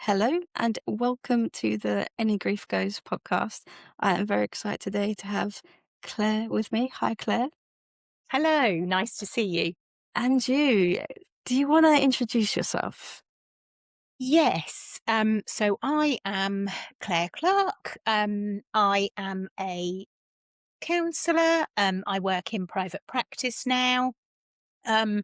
Hello and welcome to the Any Grief Goes podcast. I am very excited today to have Claire with me. Hi, Claire. Hello, nice to see you. And you. Do you want to introduce yourself? Yes, so I am Clare Clarke. I am a counsellor. I work in private practice now. Um,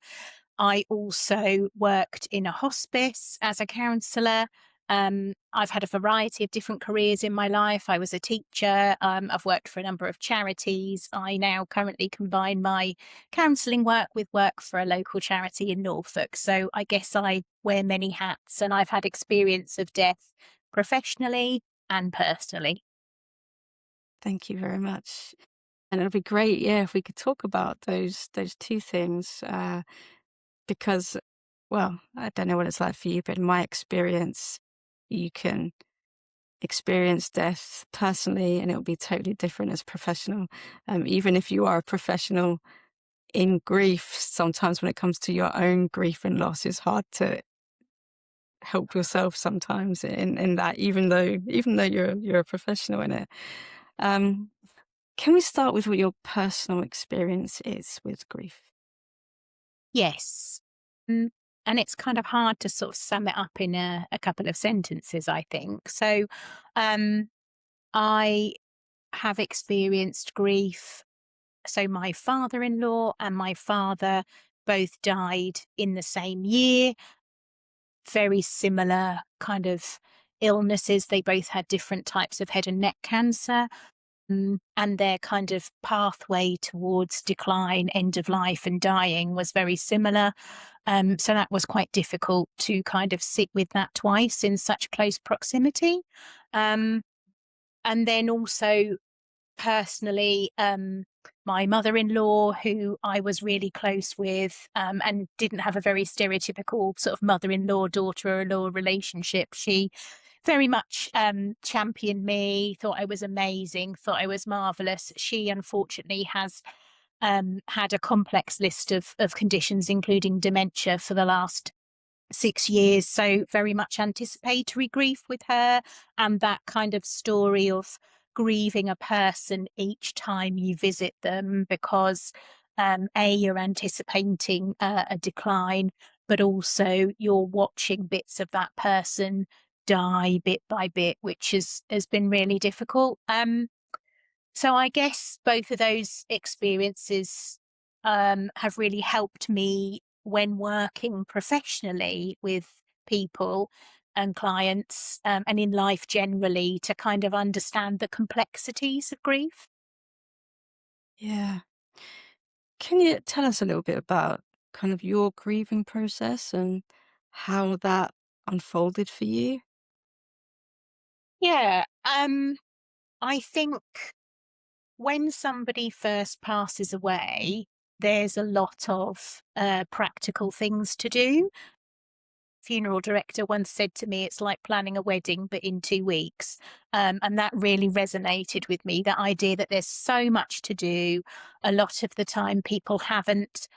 I also worked in a hospice as a counsellor. I've had a variety of different careers in my life. I was a teacher. I've worked for a number of charities. I now currently combine my counselling work with work for a local charity in Norfolk. So I guess I wear many hats and I've had experience of death professionally and personally. Thank you very much. And it'll be great, yeah, if we could talk about those two things, because, well, I don't know what it's like for you, but in my experience, you can experience death personally, and it'll be totally different as a professional. Even if you are a professional in grief, sometimes when it comes to your own grief and loss, it's hard to help yourself sometimes in that, even though you're a professional in it. Um, can we start with what your personal experience is with grief? Yes. Mm, and it's kind of hard to sort of sum it up in a couple of sentences, I think. So, um, I have experienced grief. So, my father in law and my father both died in the same year, very similar kind of illnesses. They both had different types of head and neck cancer. And their kind of pathway towards decline, end of life, and dying was very similar. So that was quite difficult to kind of sit with that twice in such close proximity. Um, and then also personally, my mother in law, who I was really close with and didn't have a very stereotypical sort of mother in law, daughter in law relationship. She very much championed me, thought I was amazing, thought I was marvelous. She unfortunately has had a complex list of conditions, including dementia, for the last 6 years. So very much anticipatory grief with her, and that kind of story of grieving a person each time you visit them because you're anticipating a decline, but also you're watching bits of that person die bit by bit, which has been really difficult. So I guess both of those experiences have really helped me when working professionally with people and clients, and in life generally, to kind of understand the complexities of grief. Yeah. Can you tell us a little bit about kind of your grieving process and how that unfolded for you? Yeah, I think when somebody first passes away, there's a lot of practical things to do. Funeral director once said to me, it's like planning a wedding, but in 2 weeks. And that really resonated with me, that idea that there's so much to do. A lot of the time, people haven't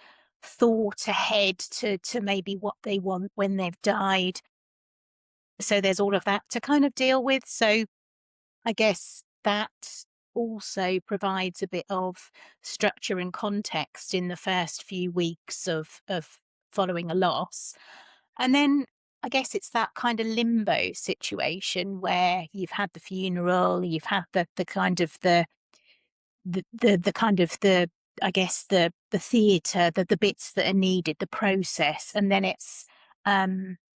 thought ahead to maybe what they want when they've died. So there's all of that to kind of deal with. So I guess that also provides a bit of structure and context in the first few weeks of following a loss. And then I guess it's that kind of limbo situation where you've had the funeral, you've had the kind of the kind of the I guess the theatre, the bits that are needed, the process, and then it's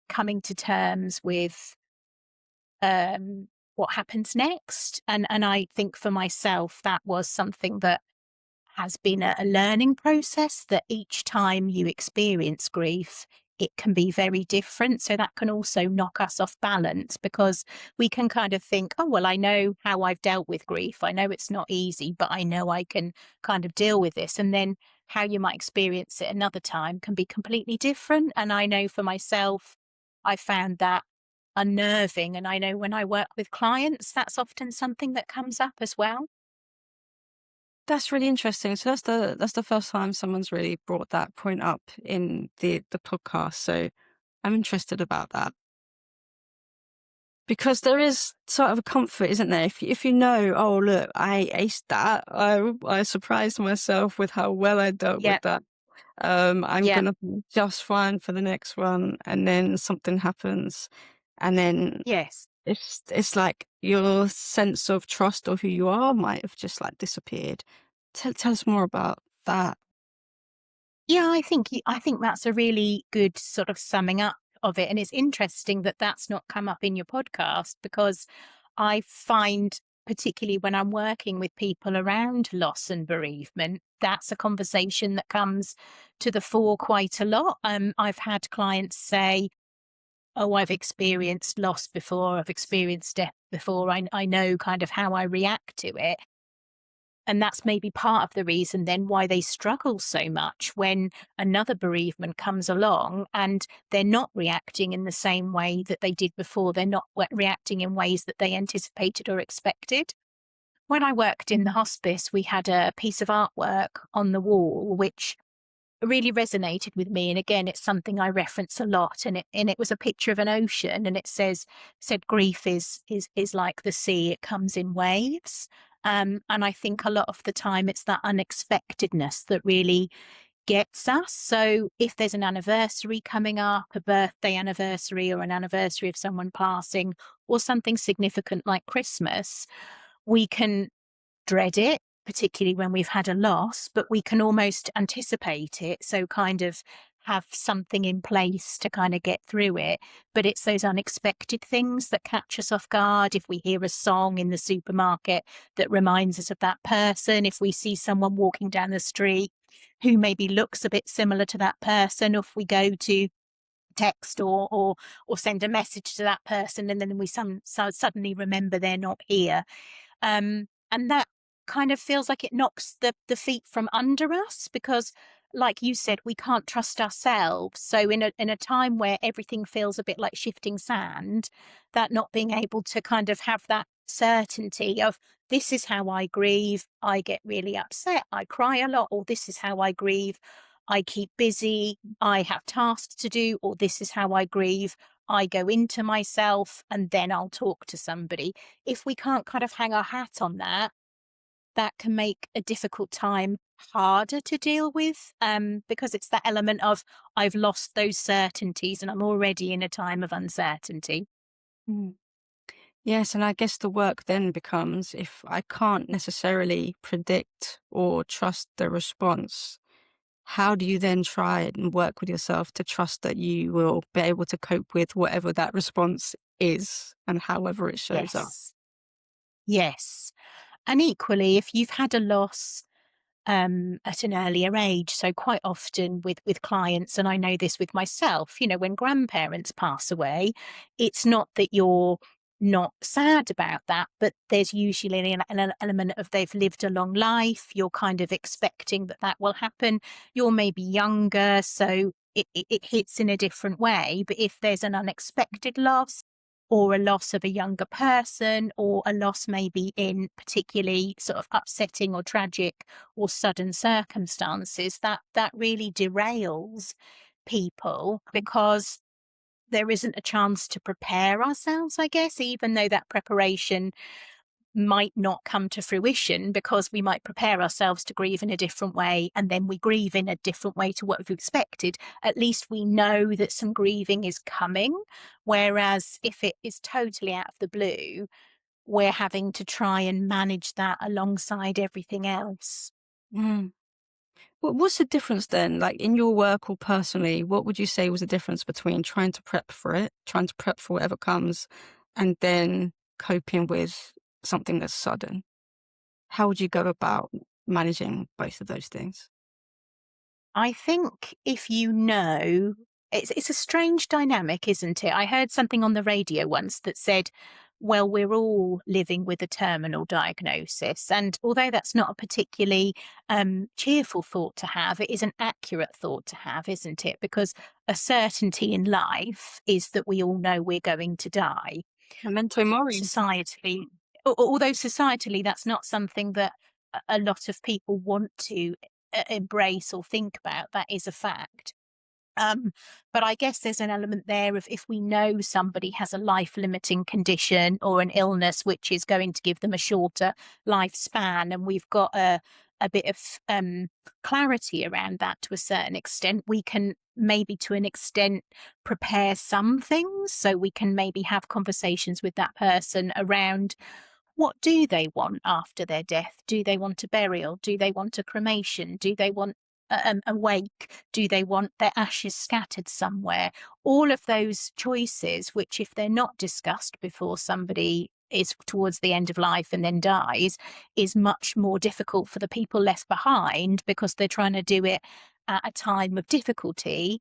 coming to terms with what happens next. And I think for myself that was something that has been a learning process, that each time you experience grief, it can be very different. So that can also knock us off balance because we can kind of think, oh, well, I know how I've dealt with grief. I know it's not easy, but I know I can kind of deal with this. And then how you might experience it another time can be completely different. And I know for myself, I found that unnerving. And I know when I work with clients, that's often something that comes up as well. That's really interesting. So that's the first time someone's really brought that point up in the podcast. So I'm interested about that. Because there is sort of a comfort, isn't there? If you know, "Oh, look, I aced that. I surprised myself with how well I dealt Yeah, with that. I'm yeah, gonna be just fine for the next one," and then something happens, and then yes. it's like your sense of trust of who you are might have just, like, disappeared. Tell us more about that. Yeah, I think that's a really good sort of summing up of it, and it's interesting that that's not come up in your podcast because I find, particularly when I'm working with people around loss and bereavement, that's a conversation that comes to the fore quite a lot. I've had clients say, "Oh, I've experienced loss before, I've experienced death before. I know kind of how I react to it." And that's maybe part of the reason then why they struggle so much when another bereavement comes along and they're not reacting in the same way that they did before. They're not reacting in ways that they anticipated or expected. When I worked in the hospice, we had a piece of artwork on the wall which really resonated with me. And again, it's something I reference a lot. And it was a picture of an ocean, and it said grief is like the sea; it comes in waves. And I think a lot of the time it's that unexpectedness that really gets us. So if there's an anniversary coming up, a birthday anniversary or an anniversary of someone passing, or something significant like Christmas, we can dread it, particularly when we've had a loss, but we can almost anticipate it. So, kind of have something in place to kind of get through it. But it's those unexpected things that catch us off guard. If we hear a song in the supermarket that reminds us of that person, if we see someone walking down the street who maybe looks a bit similar to that person, or if we go to text or send a message to that person and then we suddenly remember they're not here, and that kind of feels like it knocks the feet from under us because, like you said, we can't trust ourselves. So in a time where everything feels a bit like shifting sand, that not being able to kind of have that certainty of this is how I grieve, I get really upset, I cry a lot, or this is how I grieve, I keep busy, I have tasks to do, or this is how I grieve, I go into myself and then I'll talk to somebody. If we can't kind of hang our hat on that, that can make a difficult time harder to deal with, because it's that element of I've lost those certainties and I'm already in a time of uncertainty. Mm. Yes, and I guess the work then becomes if I can't necessarily predict or trust the response, how do you then try and work with yourself to trust that you will be able to cope with whatever that response is and however it shows up? Yes. Yes. And equally, if you've had a loss at an earlier age. So quite often with clients, and I know this with myself, you know, when grandparents pass away, it's not that you're not sad about that, but there's usually an element of they've lived a long life. You're kind of expecting that that will happen. You're maybe younger, so it hits in a different way. But if there's an unexpected loss, or a loss of a younger person, or a loss maybe in particularly sort of upsetting or tragic or sudden circumstances, that really derails people because there isn't a chance to prepare ourselves, I guess, even though that preparation might not come to fruition because we might prepare ourselves to grieve in a different way and then we grieve in a different way to what we've expected. At least we know that some grieving is coming. Whereas if it is totally out of the blue, we're having to try and manage that alongside everything else. Mm. What's the difference then? Like in your work or personally, what would you say was the difference between trying to prep for it, trying to prep for whatever comes, and then coping with something that's sudden? How would you go about managing both of those things? I think if you know, it's a strange dynamic, isn't it? I heard something on the radio once that said, well, we're all living with a terminal diagnosis. And although that's not a particularly cheerful thought to have, it is an accurate thought to have, isn't it? Because a certainty in life is that we all know we're going to die. Memento mori. Societally, although societally that's not something that a lot of people want to embrace or think about, that is a fact. Um, but I guess there's an element there of if we know somebody has a life limiting condition or an illness which is going to give them a shorter lifespan, and we've got a bit of clarity around that to a certain extent, we can maybe to an extent prepare some things. So we can maybe have conversations with that person around what do they want after their death? Do they want a burial? Do they want a cremation? Do they want a wake? Do they want their ashes scattered somewhere? All of those choices, which if they're not discussed before somebody is towards the end of life and then dies, is much more difficult for the people left behind because they're trying to do it at a time of difficulty.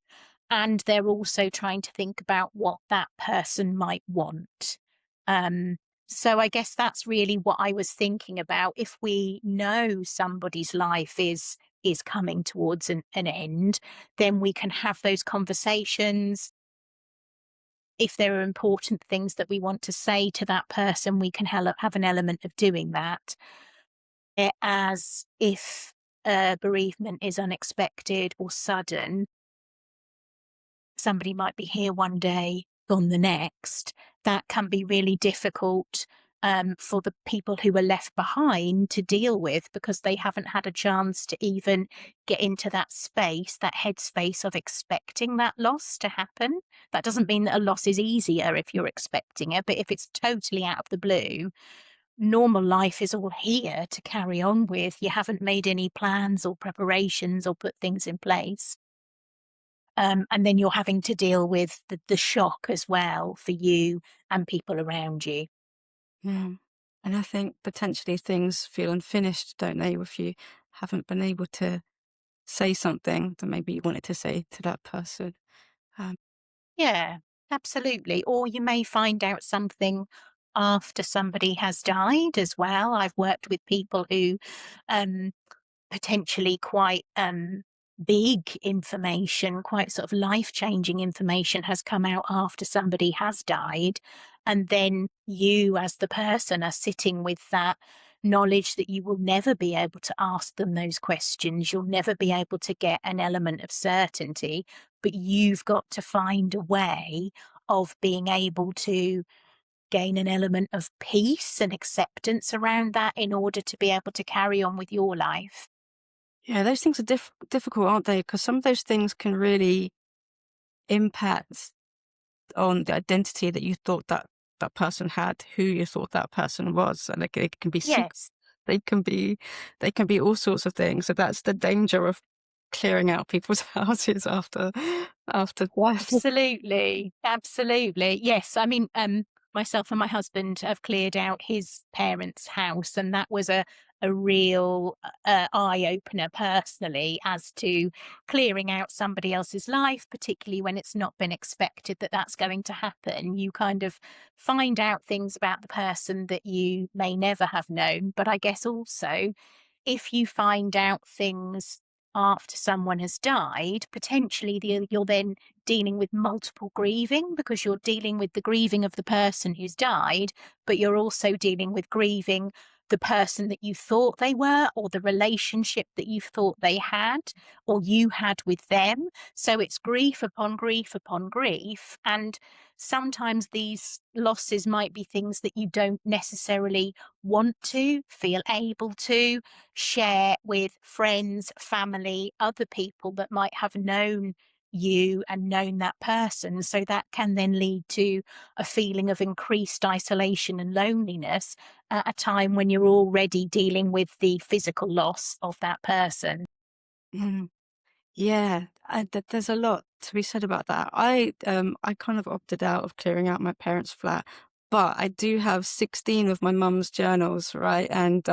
And they're also trying to think about what that person might want. Um, so I guess that's really what I was thinking about. If we know somebody's life is coming towards an end, then we can have those conversations. If there are important things that we want to say to that person, we can have an element of doing that. As if bereavement is unexpected or sudden, somebody might be here one day, gone the next. That can be really difficult for the people who are left behind to deal with because they haven't had a chance to even get into that space, that headspace of expecting that loss to happen. That doesn't mean that a loss is easier if you're expecting it, but if it's totally out of the blue, normal life is all here to carry on with. You haven't made any plans or preparations or put things in place. And then you're having to deal with the shock as well for you and people around you. Yeah. And I think potentially things feel unfinished, don't they, if you haven't been able to say something that maybe you wanted to say to that person. Um, Yeah, absolutely. Or you may find out something after somebody has died as well. I've worked with people who um, potentially quite big information, quite sort of life changing information has come out after somebody has died. And then you, as the person, are sitting with that knowledge that you will never be able to ask them those questions. You'll never be able to get an element of certainty, but you've got to find a way of being able to gain an element of peace and acceptance around that in order to be able to carry on with your life. yeah, those things are difficult, aren't they? Because some of those things can really impact on the identity that you thought that that person had, who you thought that person was, and it can be secret. Yes. They can be, they can be all sorts of things. So that's the danger of clearing out people's houses after death. Absolutely, absolutely. Yes, I mean, myself and my husband have cleared out his parents' house, and that was a real eye opener personally as to clearing out somebody else's life, particularly when it's not been expected that that's going to happen. You kind of find out things about the person that you may never have known, but I guess also if you find out things after someone has died, potentially you're then dealing with multiple grieving because you're dealing with the grieving of the person who's died, but you're also dealing with grieving the person that you thought they were or the relationship that you thought they had or you had with them. So it's grief upon grief upon grief. And sometimes these losses might be things that you don't necessarily want to, feel able to share with friends, family, other people that might have known you and known that person. So that can then lead to a feeling of increased isolation and loneliness at a time when you're already dealing with the physical loss of that person. Mm. Yeah, there's a lot to be said about that. I kind of opted out of clearing out my parents' flat, but I do have 16 of my mum's journals, right? And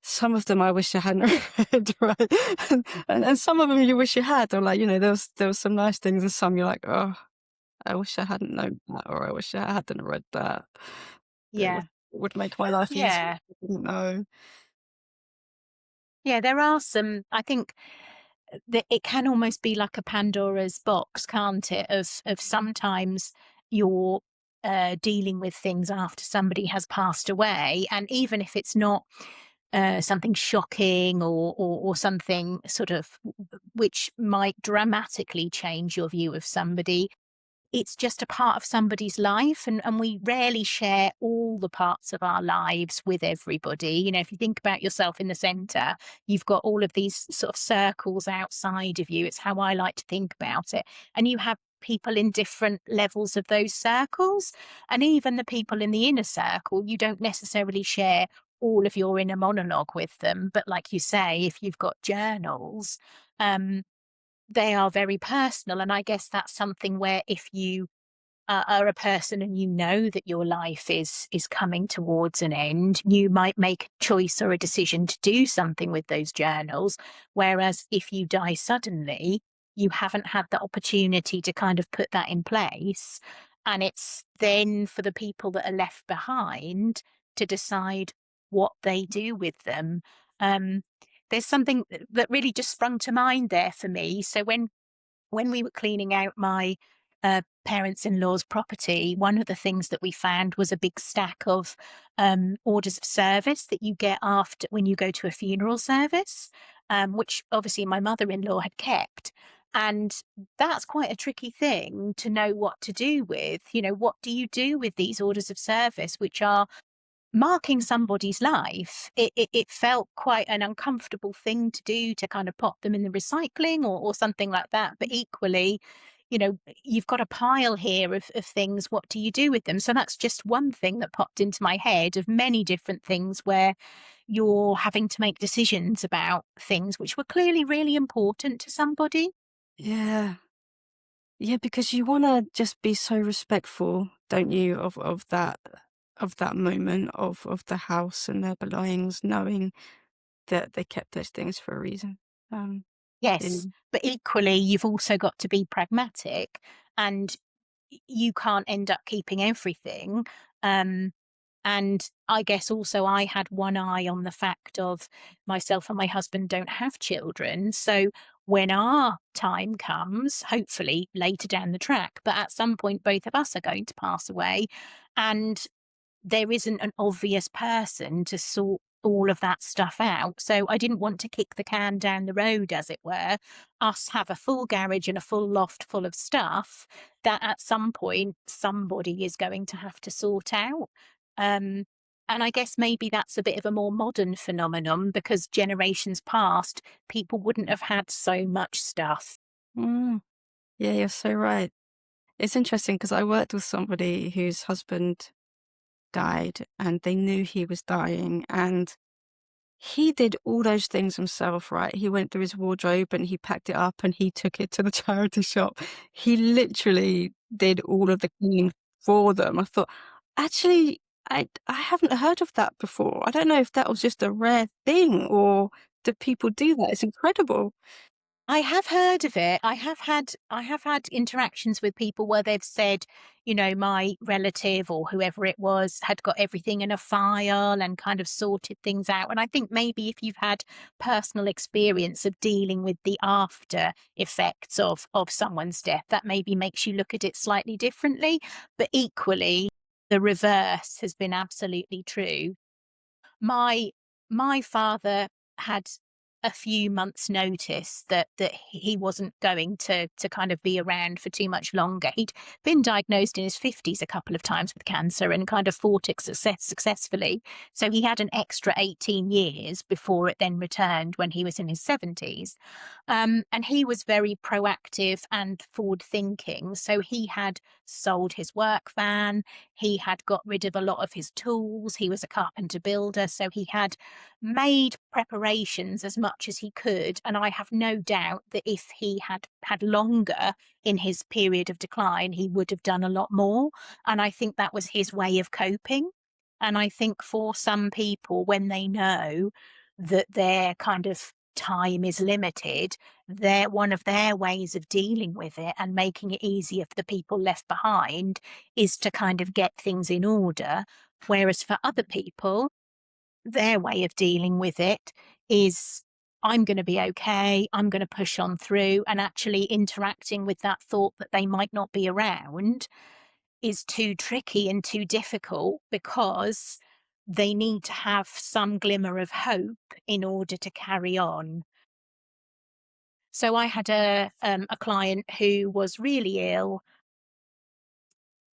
some of them I wish I hadn't read, right? And some of them you wish you had, or like, there was some nice things, and some you're like, oh, I wish I hadn't known that, or I wish I hadn't read that. It Yeah. would make my life easier. Yeah. I didn't know. Yeah, there are some, I think that it can almost be like a Pandora's box, can't it? Of sometimes you're dealing with things after somebody has passed away, and even if it's not something shocking or something sort of which might dramatically change your view of somebody. It's just a part of somebody's life, and we rarely share all the parts of our lives with everybody. You know, if you think about yourself in the center, you've got all of these sort of circles outside of you. It's how I like to think about it. And you have people in different levels of those circles. And even the people in the inner circle, you don't necessarily share all of your inner monologue with them. But like you say, if you've got journals, um, they are very personal, and I guess that's something where if you are a person and you know that your life is coming towards an end, you might make a choice or a decision to do something with those journals. Whereas if you die suddenly, you haven't had the opportunity to kind of put that in place. And it's then for the people that are left behind to decide what they do with them. Um, there's something that really just sprung to mind there for me. So when we were cleaning out my parents-in-law's property, one of the things that we found was a big stack of orders of service that you get after when you go to a funeral service, which obviously my mother-in-law had kept. And that's quite a tricky thing to know what to do with. You know, what do you do with these orders of service, which are marking somebody's life? It felt quite an uncomfortable thing to do, to kind of pop them in the recycling or something like that. But equally, you know, you've got a pile here of things. What do you do with them? So that's just one thing that popped into my head of many different things where you're having to make decisions about things which were clearly really important to somebody. Yeah. Yeah, because you wanna just be so respectful, don't you, of that moment of the house and their belongings, knowing that they kept those things for a reason. Um, yeah. Yes, but equally, you've also got to be pragmatic, and you can't end up keeping everything. Um, and I guess also I had one eye on the fact of myself and my husband don't have children. So when our time comes, hopefully later down the track, but at some point, both of us are going to pass away. And there isn't an obvious person to sort all of that stuff out. So I didn't want to kick the can down the road, as it were. Us have a full garage and a full loft full of stuff that at some point somebody is going to have to sort out. Um, and I guess maybe that's a bit of a more modern phenomenon because generations past, people wouldn't have had so much stuff. Mm, yeah, you're so right. It's interesting because I worked with somebody whose husband died and they knew he was dying, and he did all those things himself, right? He went through his wardrobe and he packed it up and he took it to the charity shop. He literally did all of the cleaning for them. I thought, actually, I haven't heard of that before. I don't know if that was just a rare thing or do people do that? It's incredible. I have heard of it. I have had interactions with people where they've said, you know, my relative or whoever it was had got everything in a file and kind of sorted things out. And I think maybe if you've had personal experience of dealing with the after effects of someone's death, that maybe makes you look at it slightly differently. But equally, the reverse has been absolutely true. My my father had a few months' notice that he wasn't going to kind of be around for too much longer. He'd been diagnosed in his 50s a couple of times with cancer and kind of fought it successfully. So he had an extra 18 years before it then returned when he was in his 70s. And he was very proactive and forward thinking. So he had sold his work van, he had got rid of a lot of his tools. He was a carpenter builder. So he had made preparations as much as he could. And I have no doubt that if he had had longer in his period of decline, he would have done a lot more. And I think that was his way of coping. And I think for some people, when they know that their kind of time is limited, their one of their ways of dealing with it and making it easier for the people left behind is to kind of get things in order. Whereas for other people, their way of dealing with it is I'm going to be okay, I'm going to push on through, and actually interacting with that thought that they might not be around is too tricky and too difficult because they need to have some glimmer of hope in order to carry on. So I had a client who was really ill.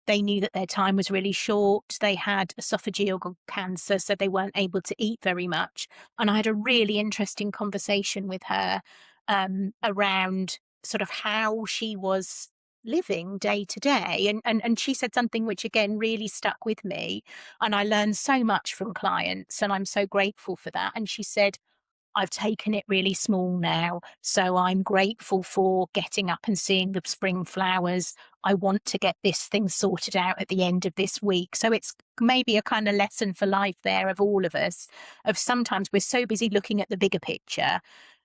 They knew that their time was really short. They had esophageal cancer, so they weren't able to eat very much. And I had a really interesting conversation with her around sort of how she was living day to day. And she said something which again really stuck with me. And I learned so much from clients, and I'm so grateful for that. And she said, I've taken it really small now. So I'm grateful for getting up and seeing the spring flowers. I want to get this thing sorted out at the end of this week. So it's maybe a kind of lesson for life there of all of us, of sometimes we're so busy looking at the bigger picture,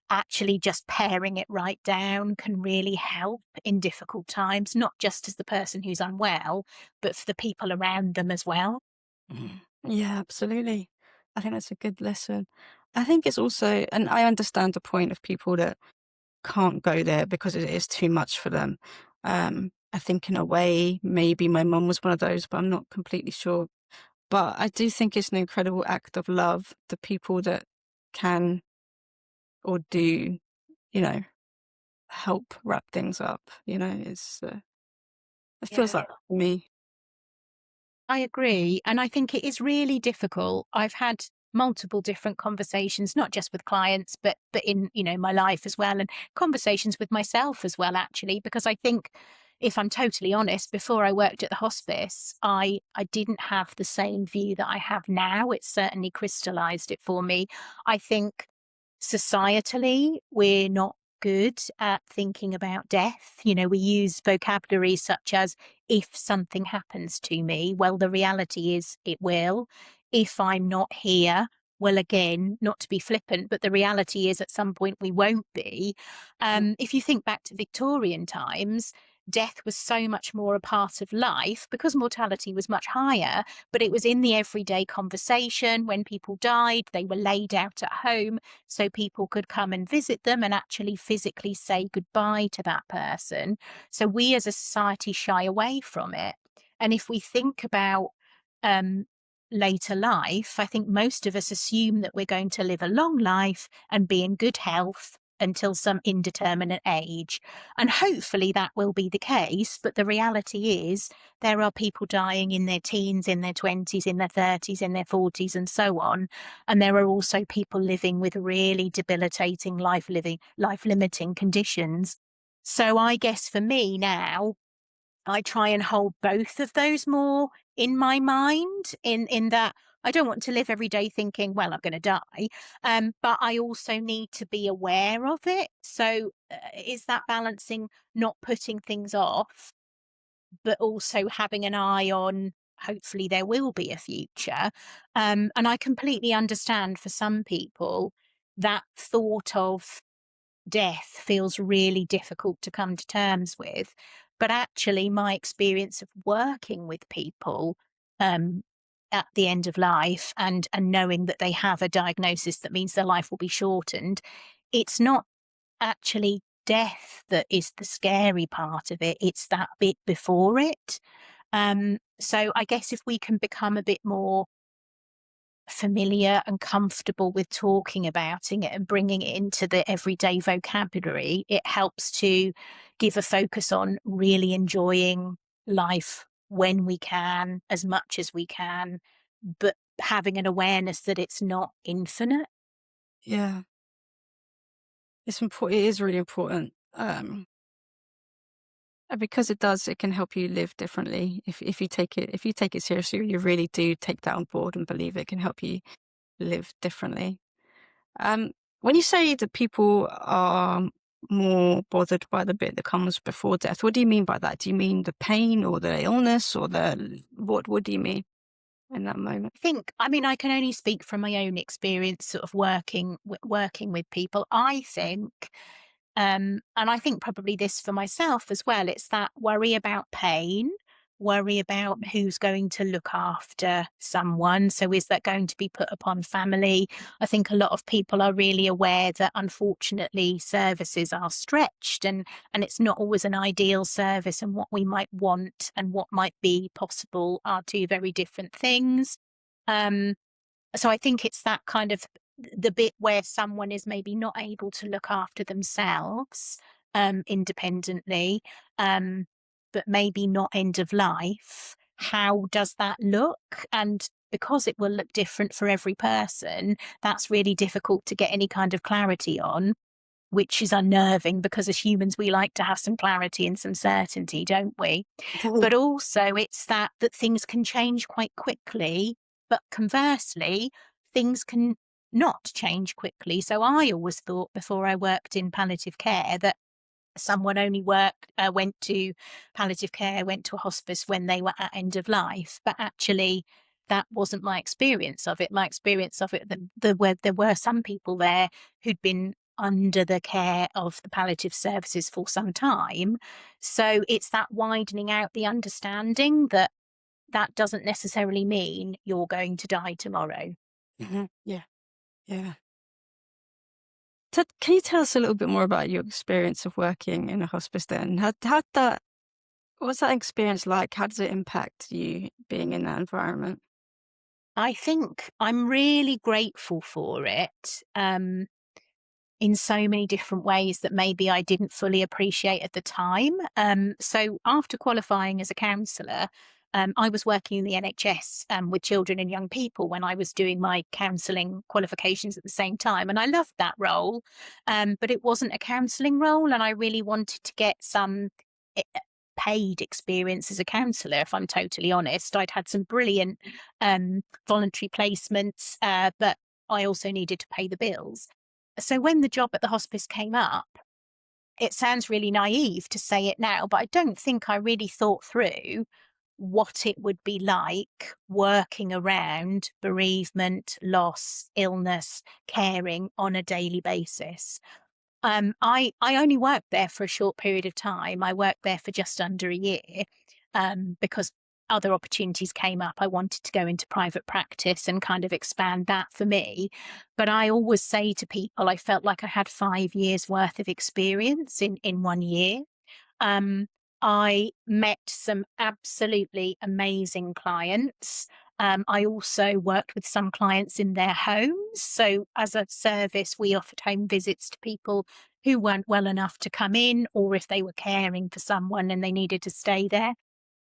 actually just paring it right down can really help in difficult times, not just as the person who's unwell, but for the people around them as well. Mhm. Yeah, absolutely. I think that's a good lesson. I think it's also, and I understand the point of people that can't go there because it is too much for them. I think in a way, maybe my mum was one of those, but I'm not completely sure. But I do think it's an incredible act of love, the people that can or do, you know, help wrap things up. It feels Yeah. like for me. I agree. And I think it is really difficult. I've had multiple different conversations, not just with clients, but in, my life as well, and conversations with myself as well, actually, because I think if I'm totally honest, before I worked at the hospice, I didn't have the same view that I have now. It certainly crystallized it for me. I think societally, we're not good at thinking about death. We use vocabulary such as, if something happens to me, well, the reality is it will. If I'm not here, well, again, not to be flippant, but the reality is at some point we won't be. Mm. If you think back to Victorian times, death was so much more a part of life because mortality was much higher, but it was in the everyday conversation. When people died, they were laid out at home so people could come and visit them and actually physically say goodbye to that person. So we as a society shy away from it. And if we think about um, later life, I think most of us assume that we're going to live a long life and be in good health until some indeterminate age. And hopefully that will be the case. But the reality is there are people dying in their teens, in their 20s, in their 30s, in their 40s, and so on. And there are also people living with really debilitating life limiting conditions. So I guess for me now, I try and hold both of those more in my mind, in that I don't want to live every day thinking, well, I'm going to die. But I also need to be aware of it. So is that balancing not putting things off, but also having an eye on hopefully there will be a future. And I completely understand for some people that thought of death feels really difficult to come to terms with. But actually, my experience of working with people um, at the end of life and knowing that they have a diagnosis that means their life will be shortened, it's not actually death that is the scary part of it. It's that bit before it. So I guess if we can become a bit more familiar and comfortable with talking about it and bringing it into the everyday vocabulary, it helps to give a focus on really enjoying life when we can, as much as we can, but having an awareness that it's not infinite. Yeah, it's important. It is really important. And because it can help you live differently if you take it seriously, you really do take that on board and believe it can help you live differently. Um, when you say that people are more bothered by the bit that comes before death, what do you mean by that? Do you mean the pain or the illness or what do you mean in that moment? I mean, I can only speak from my own experience, sort of working with people. I think, and I think probably this for myself as well. It's that worry about pain, worry about who's going to look after someone. So, is that going to be put upon family? I think a lot of people are really aware that unfortunately services are stretched, and it's not always an ideal service. And what we might want and what might be possible are two very different things. Um, so I think it's that kind of the bit where someone is maybe not able to look after themselves independently, um, but maybe not end of life. How does that look? And because it will look different for every person, that's really difficult to get any kind of clarity on, which is unnerving because as humans, we like to have some clarity and some certainty, don't we? But also it's that things can change quite quickly, but conversely, things can not change quickly. So I always thought before I worked in palliative care that someone only went to palliative care, went to a hospice when they were at end of life. But actually, that wasn't my experience of it. My experience of it, that there were some people there who'd been under the care of the palliative services for some time. So it's that widening out the understanding that that doesn't necessarily mean you're going to die tomorrow. Yeah, yeah. Can you tell us a little bit more about your experience of working in a hospice then? What's that experience like? How does it impact you being in that environment? I think I'm really grateful for it. In so many different ways that maybe I didn't fully appreciate at the time. So after qualifying as a counsellor, I was working in the NHS with children and young people when I was doing my counselling qualifications at the same time. And I loved that role, but it wasn't a counselling role. And I really wanted to get some eh, paid experience as a counsellor, if I'm totally honest. I'd had some brilliant voluntary placements, but I also needed to pay the bills. So when the job at the hospice came up, it sounds really naive to say it now, but I don't think I really thought through what it would be like working around bereavement, loss, illness, caring on a daily basis. I only worked there for a short period of time. I worked there for just under a year because other opportunities came up. I wanted to go into private practice and kind of expand that for me. But I always say to people, I felt like I had 5 years worth of experience in 1 year. Um, I met some absolutely amazing clients. I also worked with some clients in their homes. So, as a service, we offered home visits to people who weren't well enough to come in, or if they were caring for someone and they needed to stay there.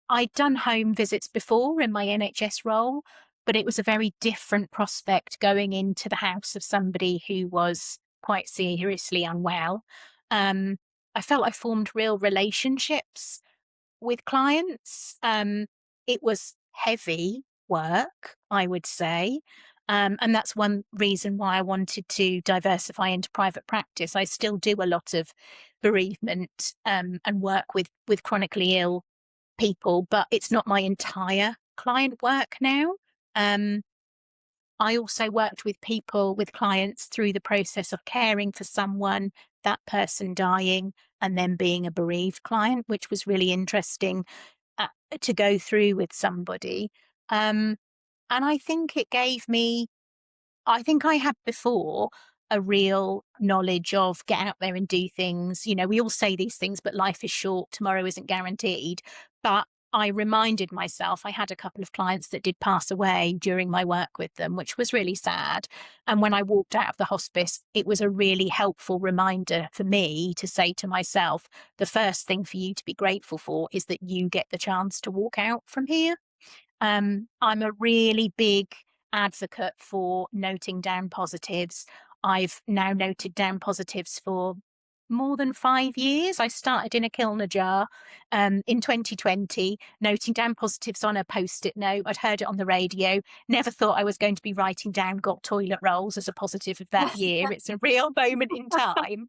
I'd done home visits before in my NHS role, but it was a very different prospect going into the house of somebody who was quite seriously unwell. Um, I felt I formed real relationships with clients. It was heavy work, I would say. And that's one reason why I wanted to diversify into private practice. I still do a lot of bereavement and work with chronically ill people, but it's not my entire client work now. Um, I also worked with people, with clients through the process of caring for someone, that person dying, and then being a bereaved client, which was really interesting uh, to go through with somebody. Um, and I think it gave me I think I had before a real knowledge of get out there and do things. You know, we all say these things, but life is short, tomorrow isn't guaranteed. But I reminded myself I had a couple of clients that did pass away during my work with them, which was really sad. And when I walked out of the hospice, it was a really helpful reminder for me to say to myself, the first thing for you to be grateful for is that you get the chance to walk out from here. I'm a really big advocate for noting down positives. I've now noted down positives for more than 5 years. I started in a Kilner jar in 2020, noting down positives on a post-it note. I'd heard it on the radio. Never thought I was going to be writing down got toilet rolls as a positive of that year. It's a real moment in time.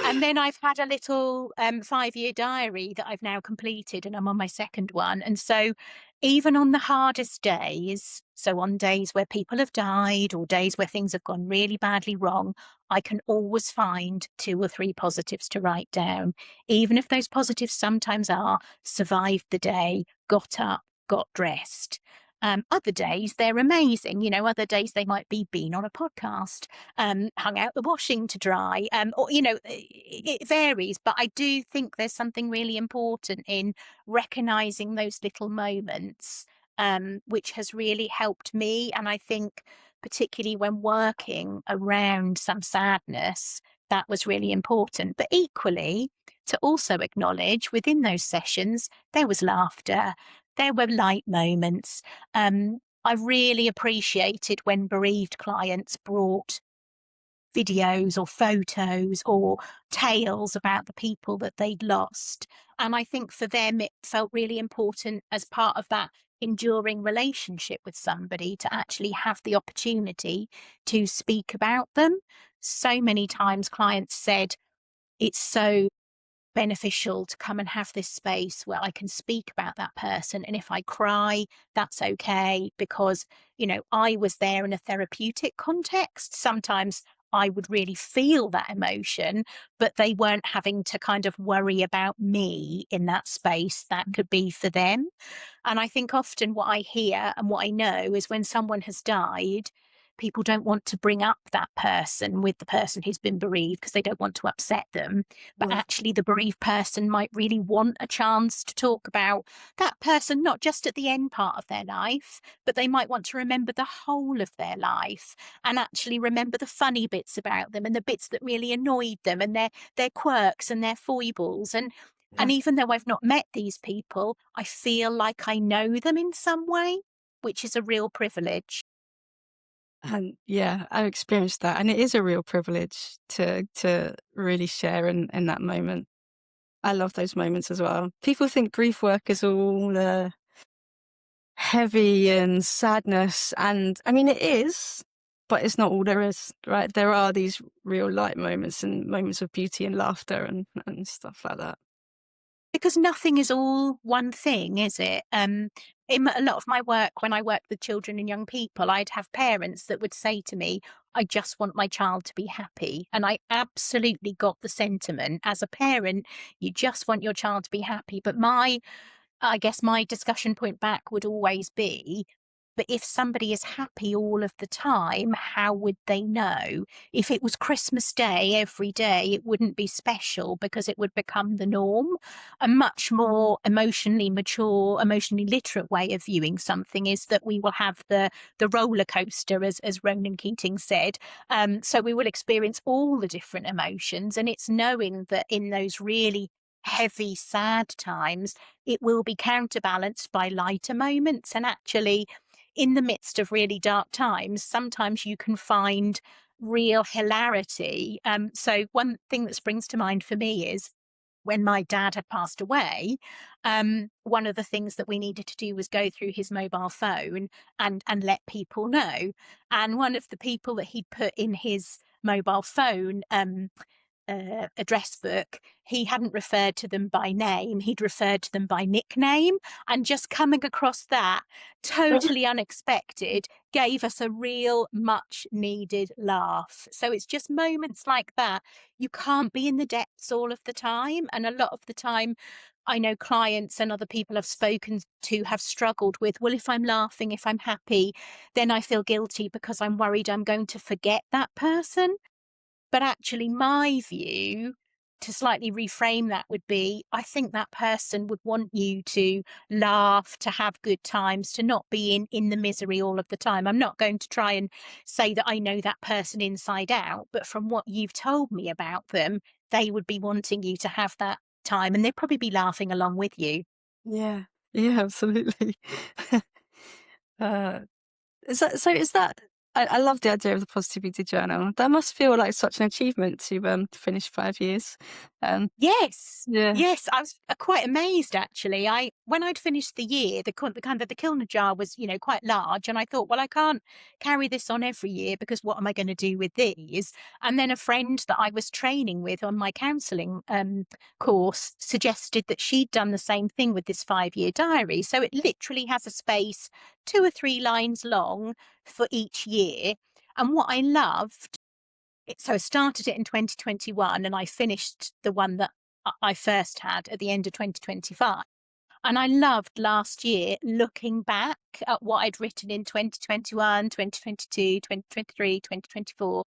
And then I've had a little 5 year diary that I've now completed, and I'm on my second one. And so, even on the hardest days, so on days where people have died or days where things have gone really badly wrong, I can always find 2 or 3 positives to write down. Even if those positives sometimes are survived the day, got up, got dressed. Other days they're amazing. You know, other days they might be been on a podcast, hung out the washing to dry, or, you know, it varies. But I do think there's something really important in recognizing those little moments, which has really helped me. And I think particularly when working around some sadness, that was really important. But equally, to also acknowledge within those sessions, there was laughter, there were light moments. I really appreciated when bereaved clients brought videos or photos or tales about the people that they'd lost. And I think for them, it felt really important as part of that enduring relationship with somebody to actually have the opportunity to speak about them. So many times clients said, it's so beneficial to come and have this space where I can speak about that person. And if I cry, that's okay because, I was there in a therapeutic context. Sometimes I would really feel that emotion, but they weren't having to kind of worry about me in that space that could be for them. And I think often what I hear and what I know is when someone has died, people don't want to bring up that person with the person who's been bereaved because they don't want to upset them. But Right. actually, the bereaved person might really want a chance to talk about that person, not just at the end part of their life, but they might want to remember the whole of their life and actually remember the funny bits about them and the bits that really annoyed them and their quirks and their foibles. And Yeah. even though I've not met these people, I feel like I know them in some way, which is a real privilege. And yeah, I've experienced that, and it is a real privilege to really share in that moment. I love those moments as well. People think grief work is all heavy and sadness, and I mean it is, but it's not all there is, right? There are these real light moments and moments of beauty and laughter and stuff like that. Because nothing is all one thing, is it? In a lot of my work, when I worked with children and young people, I'd have parents that would say to me, I just want my child to be happy. And I absolutely got the sentiment. As a parent, you just want your child to be happy. But I guess my discussion point back would always be, but if somebody is happy all of the time, how would they know? If it was Christmas Day every day, it wouldn't be special because it would become the norm. A much more emotionally mature, emotionally literate way of viewing something is that we will have the roller coaster, as Ronan Keating said. So we will experience all the different emotions, and it's knowing that in those really heavy, sad times, it will be counterbalanced by lighter moments. And actually, in the midst of really dark times, sometimes you can find real hilarity. So, one thing that springs to mind for me is when my dad had passed away, one of the things that we needed to do was go through his mobile phone and let people know. And one of the people that he'd put in his mobile phone address book, he hadn't referred to them by name, he'd referred to them by nickname. And just coming across that, totally unexpected, gave us a real much needed laugh. So it's just moments like that. You can't be in the depths all of the time. And a lot of the time, I know clients and other people I've spoken to have struggled with, well, if I'm laughing, if I'm happy, then I feel guilty because I'm worried I'm going to forget that person. But actually, my view, to slightly reframe that, would be I think that person would want you to laugh, to have good times, to not be in the misery all of the time. I'm not going to try and say that I know that person inside out, but from what you've told me about them, they would be wanting you to have that time and they'd probably be laughing along with you. Yeah. Yeah, absolutely. Uh, is that I love the idea of the positivity journal. That must feel like such an achievement to finish 5 years. Um, Yes. yeah. Yes, I was, quite amazed actually. When I'd finished the year, the Kilner jar was, quite large, and I thought, well, I can't carry this on every year because what am I gonna do with these? And then a friend that I was training with on my counselling, course suggested that she'd done the same thing with this 5-year diary. So it literally has a space 2 or 3 lines long for each year. And what I loved, so I started it in 2021 and I finished the one that I first had at the end of 2025. And I loved last year looking back at what I'd written in 2021, 2022, 2023, 2024.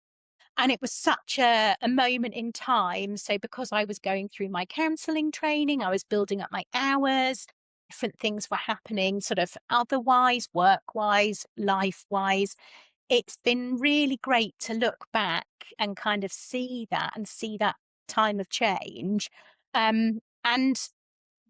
And it was such a moment in time. So because I was going through my counselling training, I was building up my hours, different things were happening sort of otherwise, work wise, life wise. it's been really great to look back and kind of see that time of change. And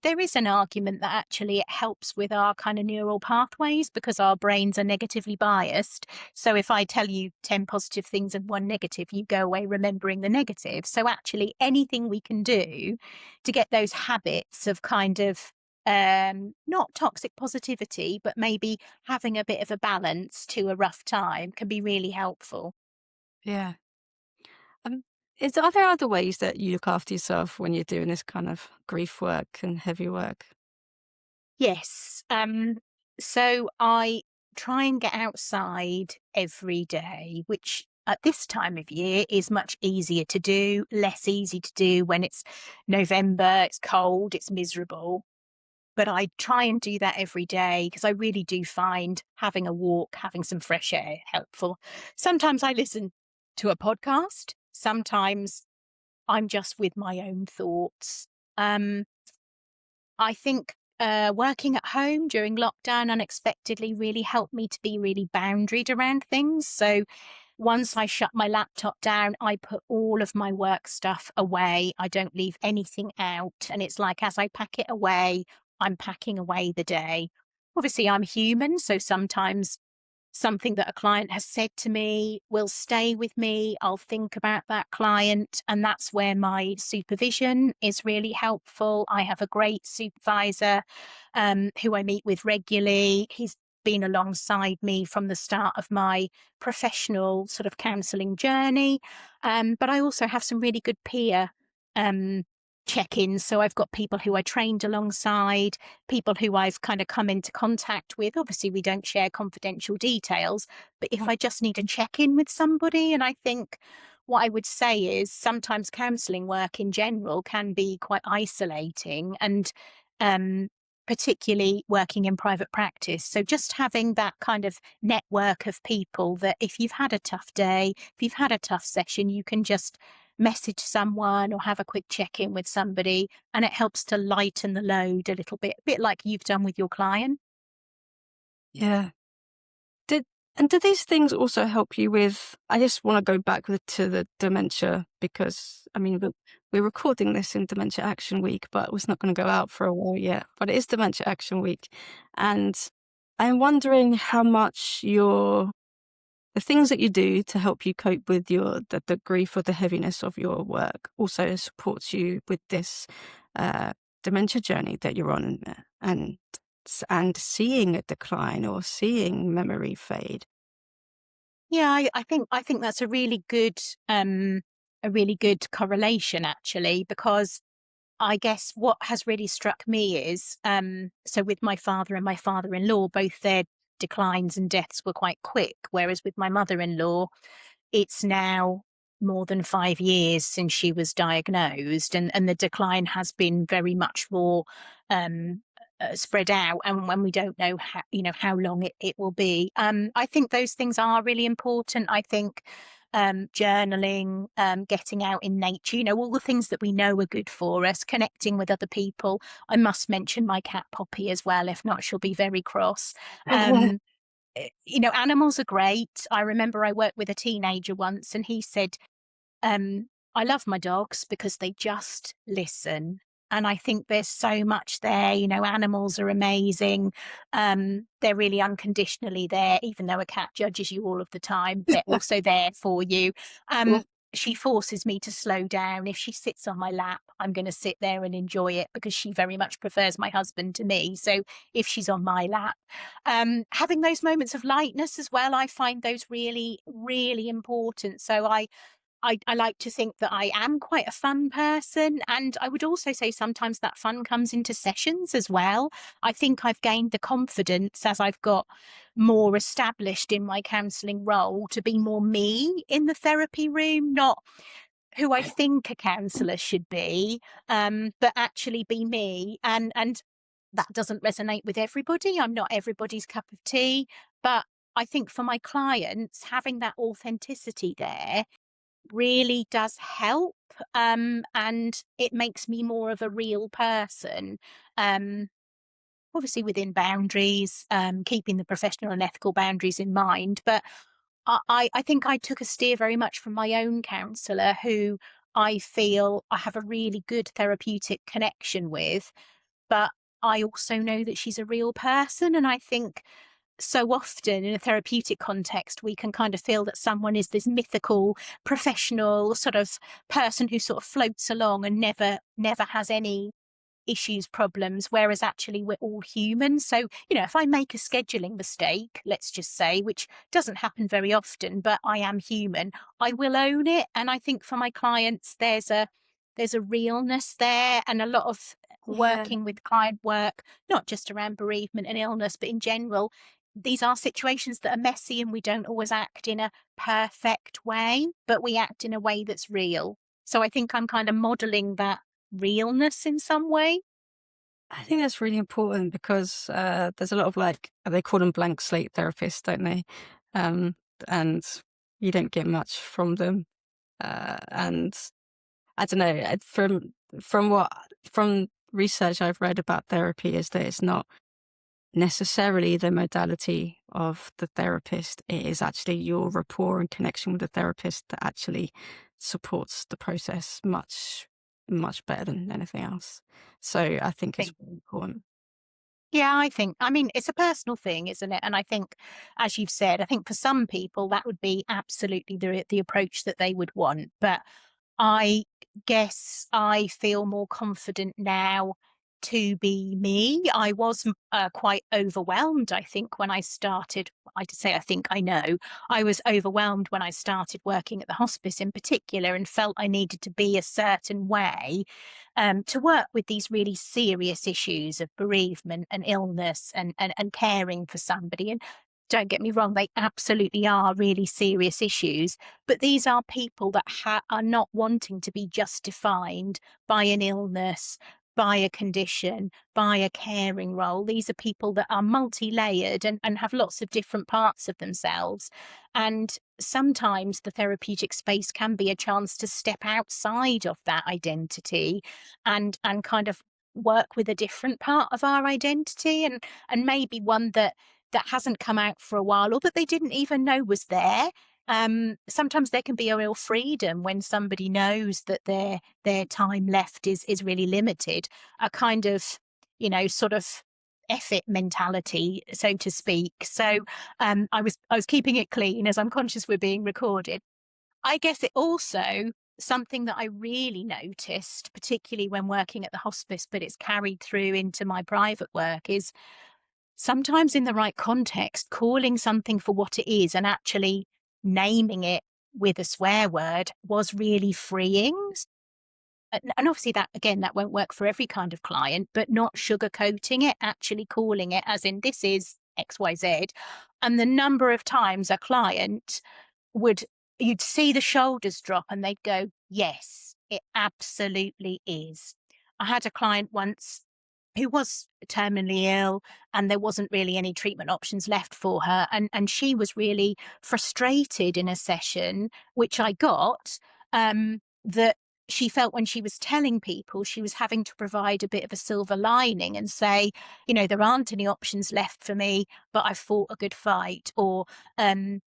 there is an argument that actually it helps with our kind of neural pathways because our brains are negatively biased. So if I tell you 10 positive things and one negative, you go away remembering the negative. So actually, anything we can do to get those habits of kind of not toxic positivity, but maybe having a bit of a balance to a rough time can be really helpful. Yeah. Um, are there other ways that you look after yourself when you're doing this kind of grief work and heavy work? Yes. So I try and get outside every day, which at this time of year is much easier to do, less easy to do when it's November, it's cold, it's miserable. But I try and do that every day because I really do find having a walk, having some fresh air helpful. Sometimes I listen to a podcast, sometimes I'm just with my own thoughts. Um, I think working at home during lockdown unexpectedly really helped me to be really boundaried around things. So once I shut my laptop down, I put all of my work stuff away. I don't leave anything out. And it's like as I pack it away, I'm packing away the day. Obviously, I'm human. So sometimes something that a client has said to me will stay with me. I'll think about that client, and that's where my supervision is really helpful. I have a great supervisor who I meet with regularly. He's been alongside me from the start of my professional sort of counselling journey. But I also have some really good peer um, check ins. So I've got people who I trained alongside, people who I've kind of come into contact with. Obviously, we don't share confidential details, but if Mm. I just need to check in with somebody, and I think what I would say is sometimes counselling work in general can be quite isolating and um, particularly working in private practice. So just having that kind of network of people that if you've had a tough day, if you've had a tough session, you can just message someone or have a quick check in with somebody, and it helps to lighten the load a bit like you've done with your client. Yeah. Did do these things also help you with I just wanna go back to the dementia because, I mean, we're recording this in Dementia Action Week, but it's not gonna go out for a while yet, but it is Dementia Action Week, and I'm wondering how much the things that you do to help you cope with the grief or the heaviness of your work also supports you with this, uh, dementia journey that you're on, and and seeing a decline or seeing memory fade. Yeah, I think that's a really good correlation actually, because I guess what has really struck me is so with my father and my father-in-law, both their declines and deaths were quite quick, whereas with my mother-in-law, it's now more than 5 years since she was diagnosed, and the decline has been very much more um, spread out, and when we don't know how how long it will be. I think those things are really important. I think journaling, getting out in nature, all the things that we know are good for us, connecting with other people. I must mention my cat Poppy as well. If not, she'll be very cross. Um, Animals are great. I remember I worked with a teenager once and he said, I love my dogs because they just listen. And I think there's so much there. Animals are amazing. They're really unconditionally there, even though a cat judges you all of the time. They're also there for you. Well, Um, she forces me to slow down. If she sits on my lap, I'm going to sit there and enjoy it because she very much prefers my husband to me. So if she's on my lap, having those moments of lightness as well, I find those really, really important. So I like to think that I am quite a fun person. And I would also say sometimes that fun comes into sessions as well. I think I've gained the confidence as I've got more established in my counselling role to be more me in the therapy room, not who I think a counsellor should be, but actually be me. And that doesn't resonate with everybody. I'm not everybody's cup of tea. But I think for my clients, having that authenticity there really does help, and it makes me more of a real person. Um, Obviously within boundaries, keeping the professional and ethical boundaries in mind, but I think I took a steer very much from my own counsellor, who I feel I have a really good therapeutic connection with, but I also know that she's a real person, and I think so often in a therapeutic context, we can kind of feel that someone is this mythical, professional sort of person who sort of floats along and never has any issues, problems, whereas actually we're all human. So, if I make a scheduling mistake, let's just say, which doesn't happen very often, but I am human, I will own it. And I think for my clients, there's a realness there, and a lot of Yeah. working with client work, not just around bereavement and illness, but in general, these are situations that are messy, and we don't always act in a perfect way, but we act in a way that's real. So I think I'm kind of modeling that realness in some way. I think that's really important because there's a lot of like they call them blank slate therapists, don't they? Um, and you don't get much from them. And I don't know from research I've read about therapy is that it's not necessarily the modality of the therapist. It is actually your rapport and connection with the therapist that actually supports the process much better than anything else. So I think it's Think. really important. Yeah, I mean, it's a personal thing, isn't it? And I think, as you've said, I think for some people that would be absolutely the approach that they would want. But I guess I feel more confident now to be me. I was quite overwhelmed, I think, when I started. I think I know. I was overwhelmed when I started working at the hospice in particular, and felt I needed to be a certain way to work with these really serious issues of bereavement and illness, and caring for somebody. And don't get me wrong, they absolutely are really serious issues, but these are people that are not wanting to be just defined by an illness, by a condition, by a caring role. These are people that are multi-layered, and have lots of different parts of themselves. And sometimes the therapeutic space can be a chance to step outside of that identity, and kind of work with a different part of our identity, and maybe one that hasn't come out for a while, or that they didn't even know was there. Sometimes there can be a real freedom when somebody knows that their time left is really limited. A kind of, sort of effort mentality, so to speak. So I was keeping it clean, as I'm conscious we're being recorded. I guess it also, something that I really noticed, particularly when working at the hospice, but it's carried through into my private work, is sometimes in the right context, calling something for what it is and actually naming it with a swear word was really freeing. And obviously that, again, that won't work for every kind of client, but not sugarcoating it, actually calling it as in, this is XYZ. And the number of times a client would, you'd see the shoulders drop and they'd go, yes, it absolutely is. I had a client once who was terminally ill, and there wasn't really any treatment options left for her. And she was really frustrated in a session, which I got, that she felt when she was telling people she was having to provide a bit of a silver lining and say, there aren't any options left for me, but I fought a good fight, or um,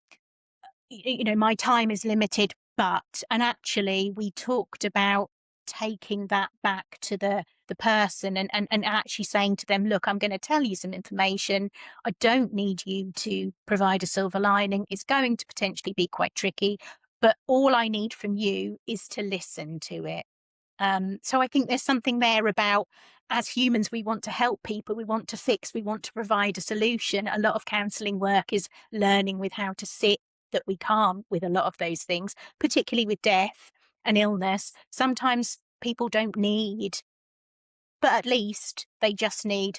my time is limited, but, and actually we talked about taking that back to the person, and actually saying to them, look, I'm going to tell you some information. I don't need you to provide a silver lining. It's going to potentially be quite tricky, but all I need from you is to listen to it. So I think there's something there about, as humans, we want to help people, we want to fix, we want to provide a solution. A lot of counselling work is learning with how to sit, that we can't with a lot of those things, particularly with death and illness. Sometimes people don't need, but at least they just need,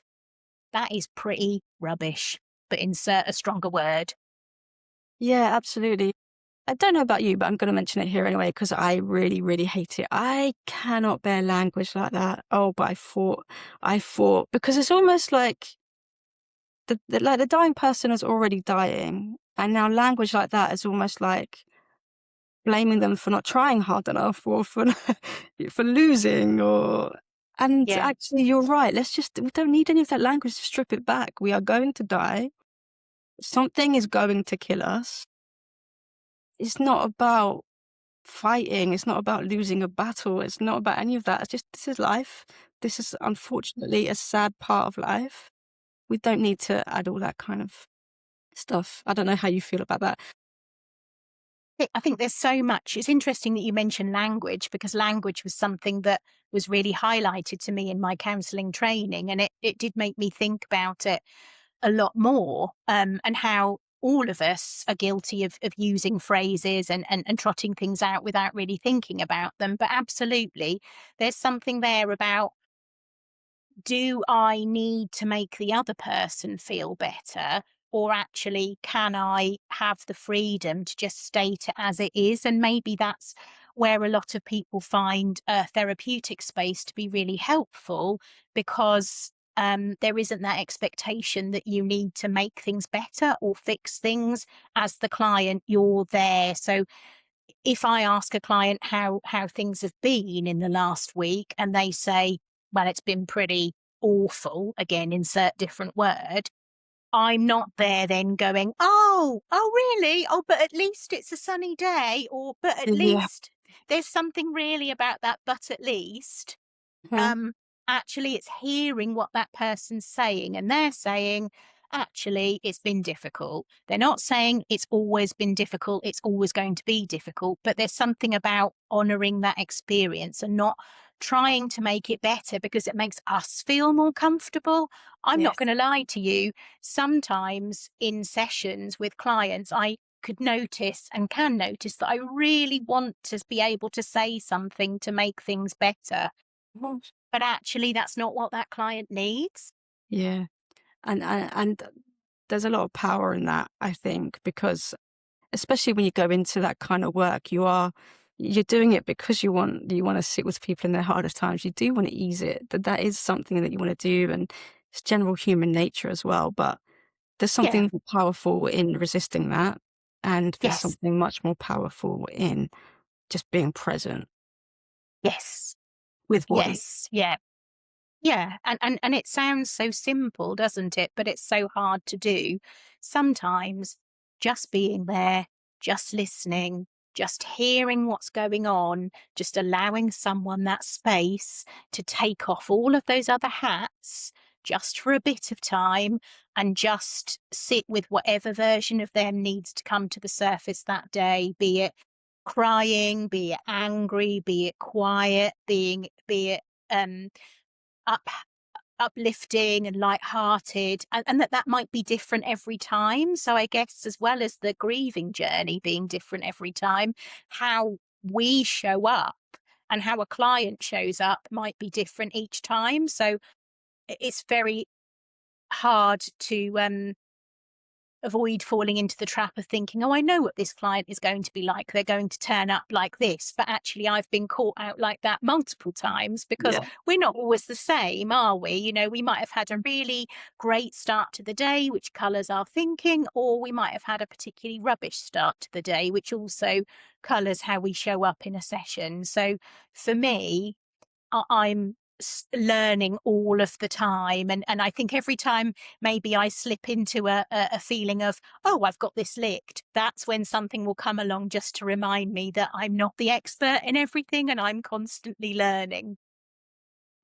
that is pretty rubbish, but insert a stronger word. Yeah, absolutely. I don't know about you, but I'm going to mention it here anyway because I really, really hate it. I cannot bear language like that. Oh, but I fought because it's almost like the dying person is already dying, and now language like that is almost like blaming them for not trying hard enough or for for losing or. And Yeah. actually, you're right. We don't need any of that language to strip it back. We are going to die. Something is going to kill us. it's not about fighting, it's not about losing a battle, it's not about any of that. It's just this is life. This is unfortunately a sad part of life. We don't need to add all that kind of stuff. I don't know how you feel about that. I think there's so much. It's interesting that you mentioned language, because language was something that was really highlighted to me in my counselling training, and it did make me think about it a lot more, and how all of us are guilty of using phrases and trotting things out without really thinking about them. But absolutely, there's something there about, do I need to make the other person feel better? Or actually, can I have the freedom to just state it as it is? And maybe that's where a lot of people find a therapeutic space to be really helpful, because there isn't that expectation that you need to make things better or fix things. As the client, you're there. So if I ask a client how things have been in the last week, and they say, well, it's been pretty awful, again, insert different word, I'm not there then going, oh, really? Oh, but at least it's a sunny day, or but at Yeah. least there's something really about that, but at least. Mhm. Um, Actually, it's hearing what that person's saying, and they're saying, actually, it's been difficult. They're not saying it's always been difficult, it's always going to be difficult, but there's something about honoring that experience and not trying to make it better because it makes us feel more comfortable. I'm not Yes. going to lie to you. Sometimes in sessions with clients, I could notice and can notice that I really want to be able to say something to make things better, Mhm. but actually, that's not what that client needs. Yeah. And there's a lot of power in that, I think, because especially when you go into that kind of work, you're doing it because you want to sit with people in their hardest times. You do want to ease it. That is something that you want to do, and it's general human nature as well. But there's Yeah. something powerful in resisting that, and there's Yes. something much more powerful in just being present Yes. with what is. Yes. Yeah. Yeah, and it sounds so simple, doesn't it? But it's so hard to do. Sometimes just being there, just listening, just hearing what's going on, just allowing someone that space to take off all of those other hats just for a bit of time, and just sit with whatever version of them needs to come to the surface that day, be it crying, be it angry, be it quiet, be it um up uplifting and light-hearted, and that might be different every time. So I guess, as well as the grieving journey being different every time, how we show up and how a client shows up might be different each time. So it's very hard to avoid falling into the trap of thinking, oh, I know what this client is going to be like. They're going to turn up like this. But actually, I've been caught out like that multiple times, because Yeah. we're not always the same, are we? You know, we might have had a really great start to the day, which colours our thinking, or we might have had a particularly rubbish start to the day, which also colours how we show up in a session. So for me, I'm learning all of the time, and I think every time maybe I slip into a feeling of, oh, I've got this licked, that's when something will come along just to remind me that I'm not the expert in everything and I'm constantly learning.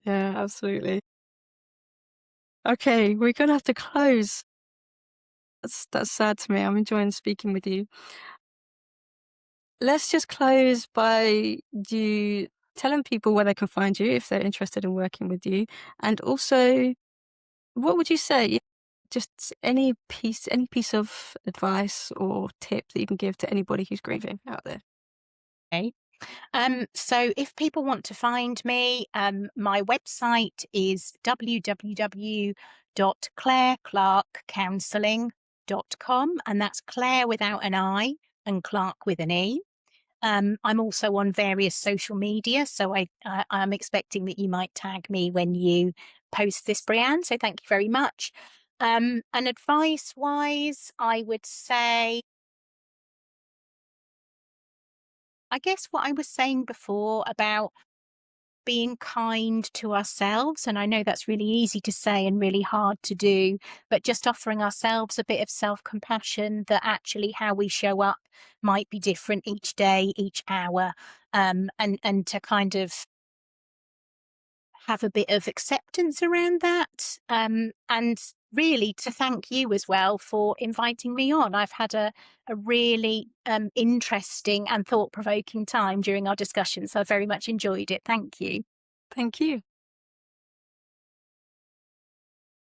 Yeah, absolutely. Okay, we're gonna have to close. That's sad to me. I'm enjoying speaking with you. Let's just close by you telling people where they can find you if they're interested in working with you. And also, what would you say? Just any piece of advice or tip that you can give to anybody who's grieving out there. Okay. So if people want to find me, my website is www.clareclarkecounselling.com, and that's Claire without an I and Clark with an E. I'm also on various social media, so I'm expecting that you might tag me when you post this, Brianne. So thank you very much. And advice wise, I would say, I guess what I was saying before about being kind to ourselves. And I know that's really easy to say and really hard to do, but just offering ourselves a bit of self-compassion that actually how we show up might be different each day, each hour, and to kind of have a bit of acceptance around that. And really to thank you as well for inviting me on. I've had a really interesting and thought provoking time during our discussion. So I very much enjoyed it. Thank you. Thank you.